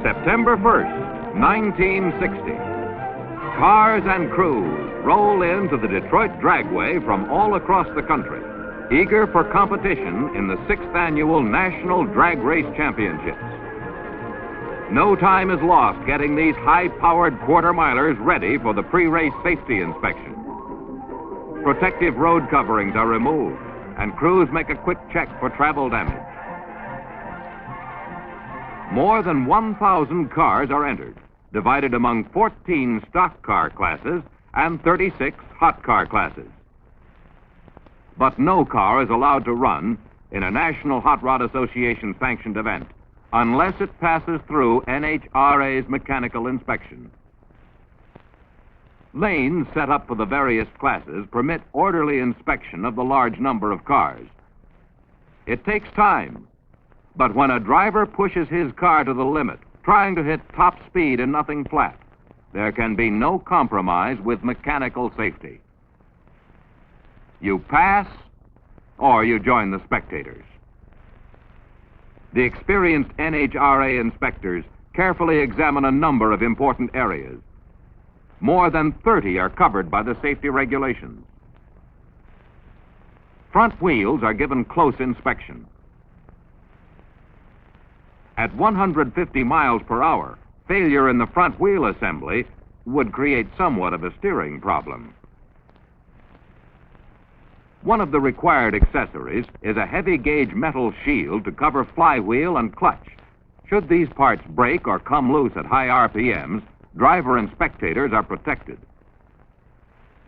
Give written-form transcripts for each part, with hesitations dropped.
September 1st, 1960. Cars and crews roll into the Detroit Dragway from all across the country, eager for competition in the 6th Annual National Drag Race Championships. No time is lost getting these high-powered quarter-milers ready for the pre-race safety inspection. Protective road coverings are removed, and crews make a quick check for travel damage. More than 1,000 cars are entered, divided among 14 stock car classes and 36 hot car classes. But no car is allowed to run in a National Hot Rod Association sanctioned event unless it passes through NHRA's mechanical inspection. Lanes set up for the various classes permit orderly inspection of the large number of cars. It takes time, but when a driver pushes his car to the limit, trying to hit top speed and nothing flat, there can be no compromise with mechanical safety. You pass, or you join the spectators. The experienced NHRA inspectors carefully examine a number of important areas. More than 30 are covered by the safety regulations. Front wheels are given close inspection. At 150 miles per hour, failure in the front wheel assembly would create somewhat of a steering problem. One of the required accessories is a heavy-gauge metal shield to cover flywheel and clutch. Should these parts break or come loose at high RPMs, driver and spectators are protected.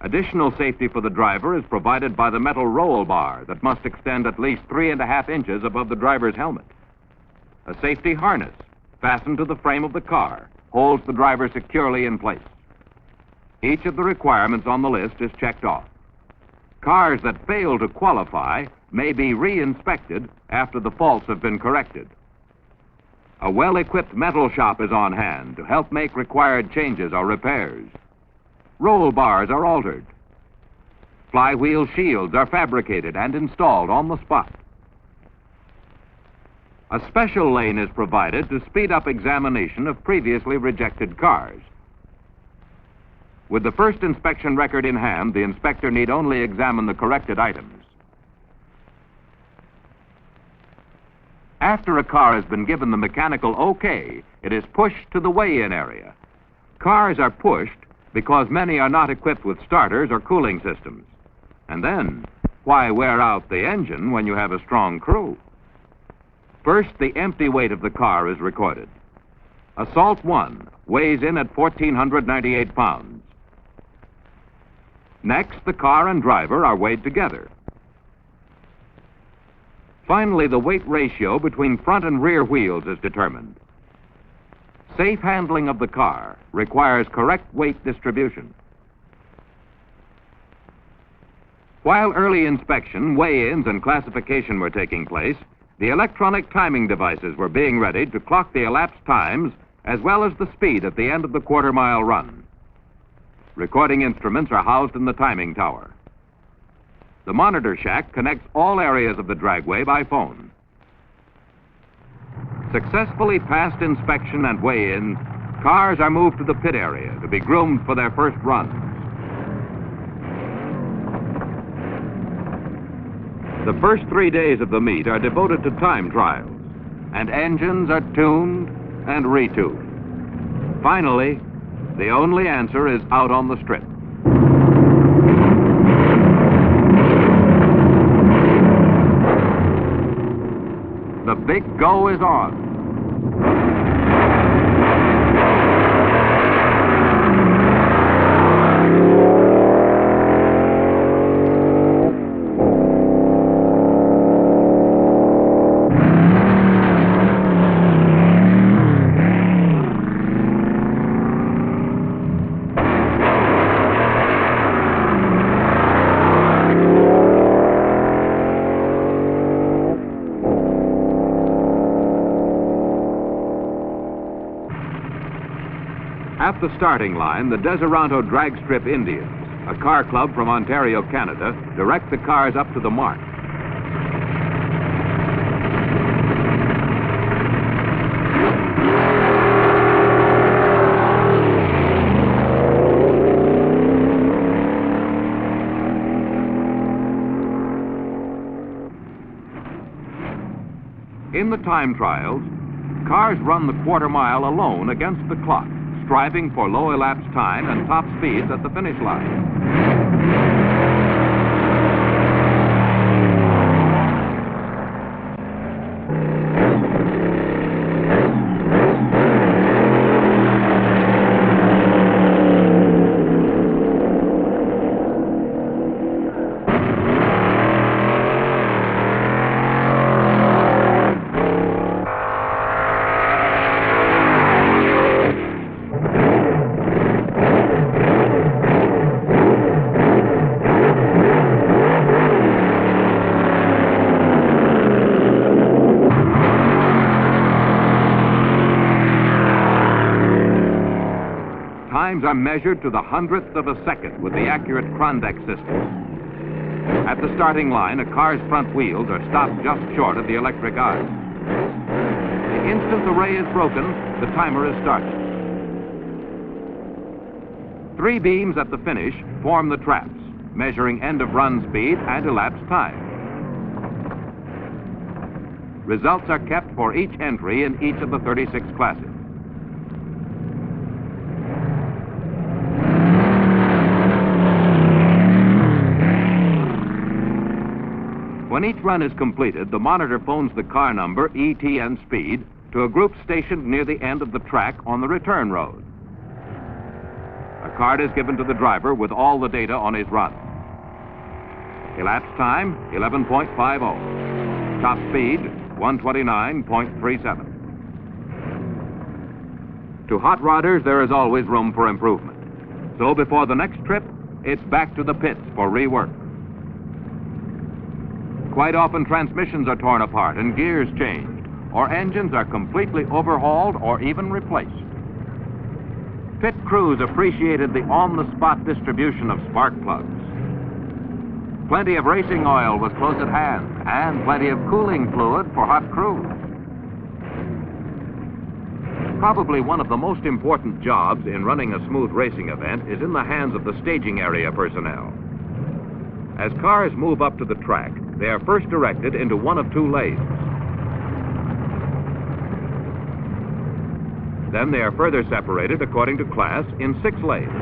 Additional safety for the driver is provided by the metal roll bar that must extend at least 3.5 inches above the driver's helmet. A safety harness fastened to the frame of the car holds the driver securely in place. Each of the requirements on the list is checked off. Cars that fail to qualify may be re-inspected after the faults have been corrected. A well-equipped metal shop is on hand to help make required changes or repairs. Roll bars are altered. Flywheel shields are fabricated and installed on the spot. A special lane is provided to speed up examination of previously rejected cars. With the first inspection record in hand, the inspector need only examine the corrected items. After a car has been given the mechanical okay, it is pushed to the weigh-in area. Cars are pushed because many are not equipped with starters or cooling systems. And then, why wear out the engine when you have a strong crew? First, the empty weight of the car is recorded. Assault 1 weighs in at 1,498 pounds. Next, the car and driver are weighed together. Finally, the weight ratio between front and rear wheels is determined. Safe handling of the car requires correct weight distribution. While early inspection, weigh-ins, and classification were taking place, the electronic timing devices were being readied to clock the elapsed times as well as the speed at the end of the quarter-mile run. Recording instruments are housed in the timing tower. The monitor shack connects all areas of the dragway by phone. Successfully passed inspection and weigh-in, cars are moved to the pit area to be groomed for their first runs. The first 3 days of the meet are devoted to time trials, and engines are tuned and retuned. Finally, the only answer is out on the strip. The big go is on. At the starting line, the Deseronto Dragstrip Indians, a car club from Ontario, Canada, direct the cars up to the mark. In the time trials, cars run the quarter mile alone against the clock, striving for low elapsed time and top speeds at the finish line. Times are measured to the hundredth of a second with the accurate Krondeck system. At the starting line, a car's front wheels are stopped just short of the electric eye. The instant the ray is broken, the timer is started. 3 beams at the finish form the traps, measuring end-of-run speed and elapsed time. Results are kept for each entry in each of the 36 classes. When each run is completed, the monitor phones the car number, ET, and speed to a group stationed near the end of the track on the return road. A card is given to the driver with all the data on his run. Elapsed time, 11.50. Top speed, 129.37. To hot rodders, there is always room for improvement. So before the next trip, it's back to the pits for rework. Quite often, transmissions are torn apart and gears changed, or engines are completely overhauled or even replaced. Pit crews appreciated the on-the-spot distribution of spark plugs. Plenty of racing oil was close at hand, and plenty of cooling fluid for hot crews. Probably one of the most important jobs in running a smooth racing event is in the hands of the staging area personnel. As cars move up to the track, they are first directed into one of 2 lanes. Then they are further separated according to class in 6 lanes.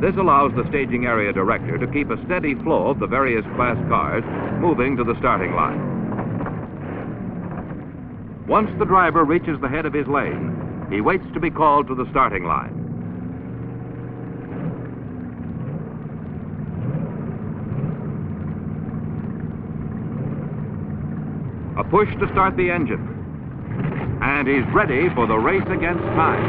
This allows the staging area director to keep a steady flow of the various class cars moving to the starting line. Once the driver reaches the head of his lane, he waits to be called to the starting line. A push to start the engine. And he's ready for the race against time.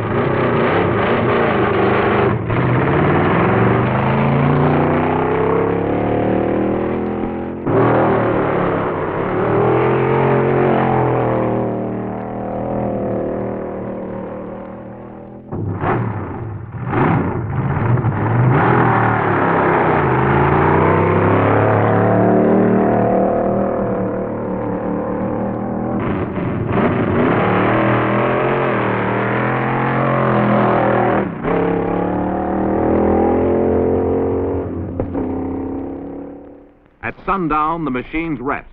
At sundown, the machines rest,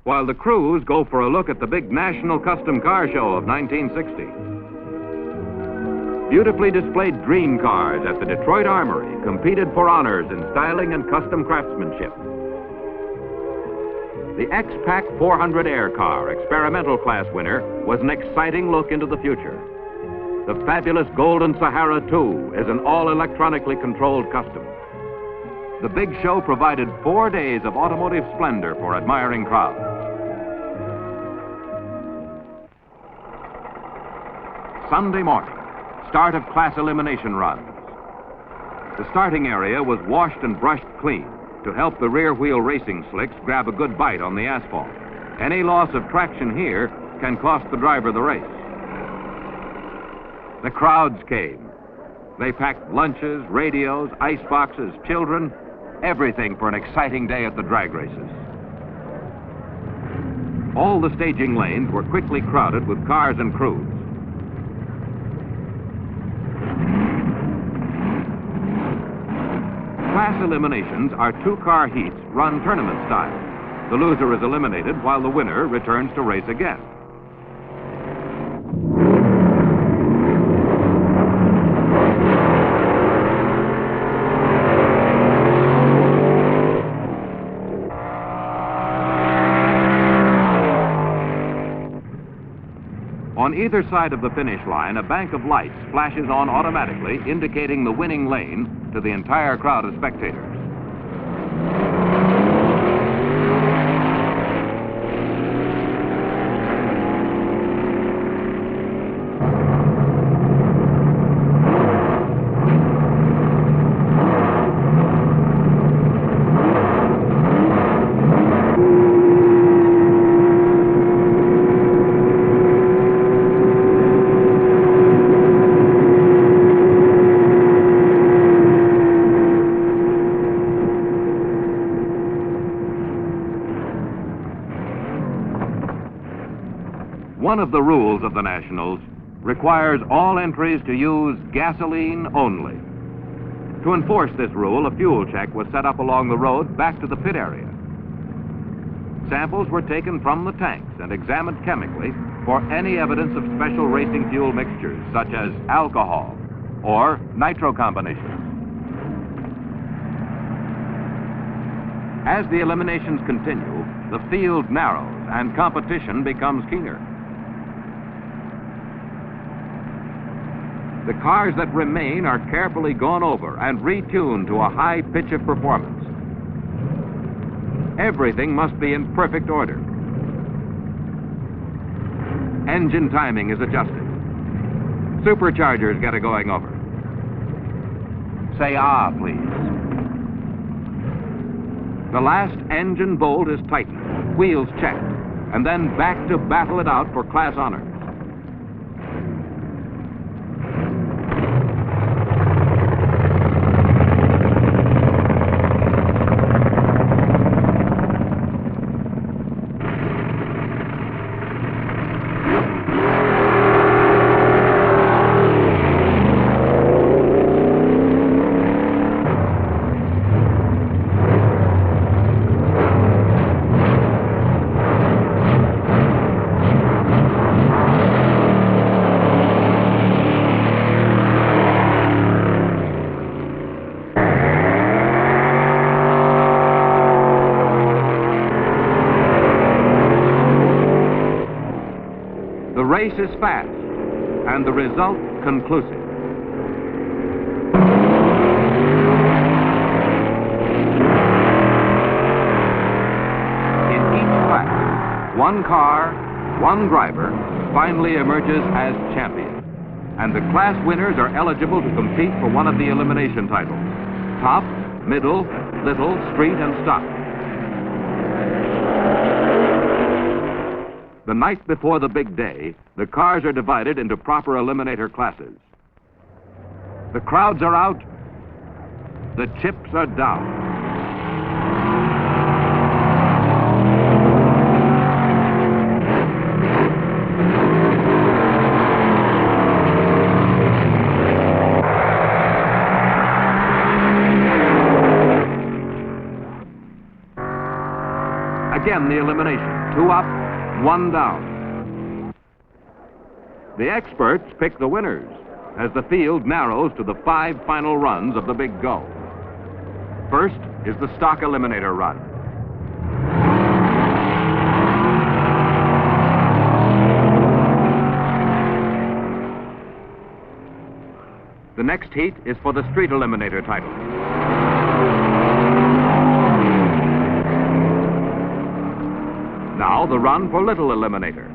while the crews go for a look at the big National Custom Car Show of 1960. Beautifully displayed dream cars at the Detroit Armory competed for honors in styling and custom craftsmanship. The X-Pac 400 Air Car experimental class winner was an exciting look into the future. The fabulous Golden Sahara II is an all-electronically controlled custom. The big show provided 4 days of automotive splendor for admiring crowds. Sunday morning, start of class elimination runs. The starting area was washed and brushed clean to help the rear wheel racing slicks grab a good bite on the asphalt. Any loss of traction here can cost the driver the race. The crowds came. They packed lunches, radios, ice boxes, children, everything for an exciting day at the drag races. All the staging lanes were quickly crowded with cars and crews. Class eliminations are 2-car heats run tournament style. The loser is eliminated while the winner returns to race again. On either side of the finish line, a bank of lights flashes on automatically, indicating the winning lane to the entire crowd of spectators. One of the rules of the Nationals requires all entries to use gasoline only. To enforce this rule, a fuel check was set up along the road back to the pit area. Samples were taken from the tanks and examined chemically for any evidence of special racing fuel mixtures, such as alcohol or nitro combinations. As the eliminations continue, the field narrows and competition becomes keener. The cars that remain are carefully gone over and retuned to a high pitch of performance. Everything must be in perfect order. Engine timing is adjusted. Superchargers get a going over. Say ah, please. The last engine bolt is tightened, wheels checked, and then back to battle it out for class honors. The race is fast, and the result conclusive. In each class, one car, one driver finally emerges as champion, and the class winners are eligible to compete for one of the elimination titles: top, middle, little, street, and stock. The night before the big day, the cars are divided into proper eliminator classes. The crowds are out. The chips are down. Again, the elimination. 2 up, 1 down. The experts pick the winners as the field narrows to the 5 final runs of the Big Go. First is the stock eliminator run. The next heat is for the street eliminator title. Now the run for little eliminator.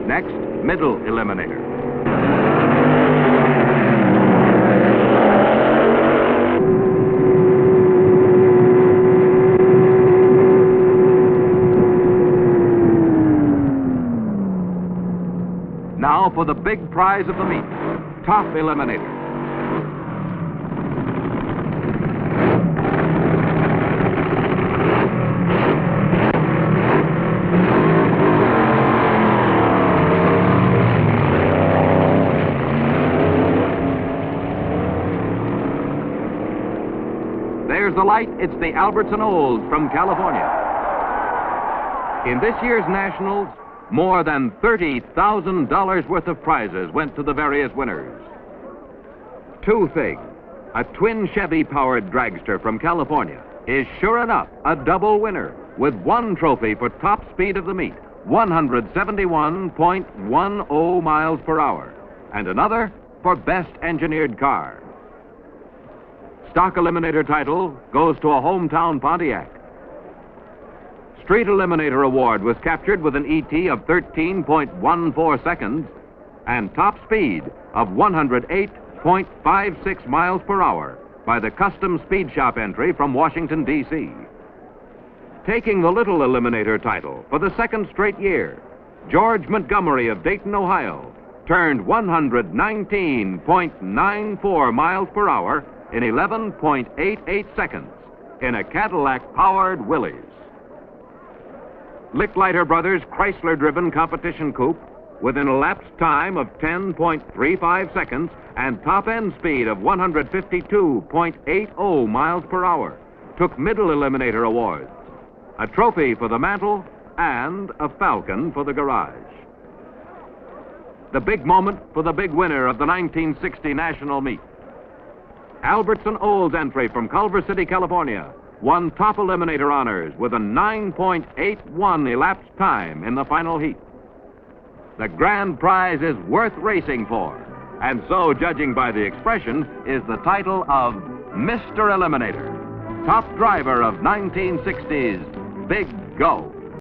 Next, middle eliminator. Now for the big prize of the meet, top eliminator. light, it's the Albertson Olds from California. In this year's Nationals, more than $30,000 worth of prizes went to the various winners. Two things. A twin Chevy-powered dragster from California is sure enough a double winner with one trophy for top speed of the meet, 171.10 miles per hour, and another for best engineered car. Stock Eliminator title goes to a hometown Pontiac. Street Eliminator Award was captured with an ET of 13.14 seconds and top speed of 108.56 miles per hour by the Custom Speed Shop entry from Washington, D.C. Taking the Little Eliminator title for the second straight year, George Montgomery of Dayton, Ohio, turned 119.94 miles per hour in 11.88 seconds in a Cadillac-powered Willys. Licklider Brothers Chrysler-driven competition coupe with an elapsed time of 10.35 seconds and top-end speed of 152.80 miles per hour took Middle Eliminator awards, a trophy for the mantle and a Falcon for the garage. The big moment for the big winner of the 1960 National Meet. Albertson Olds entry from Culver City, California, won top eliminator honors with a 9.81 elapsed time in the final heat. The grand prize is worth racing for, and so, judging by the expression, is the title of Mr. Eliminator, top driver of 1960's Big Go.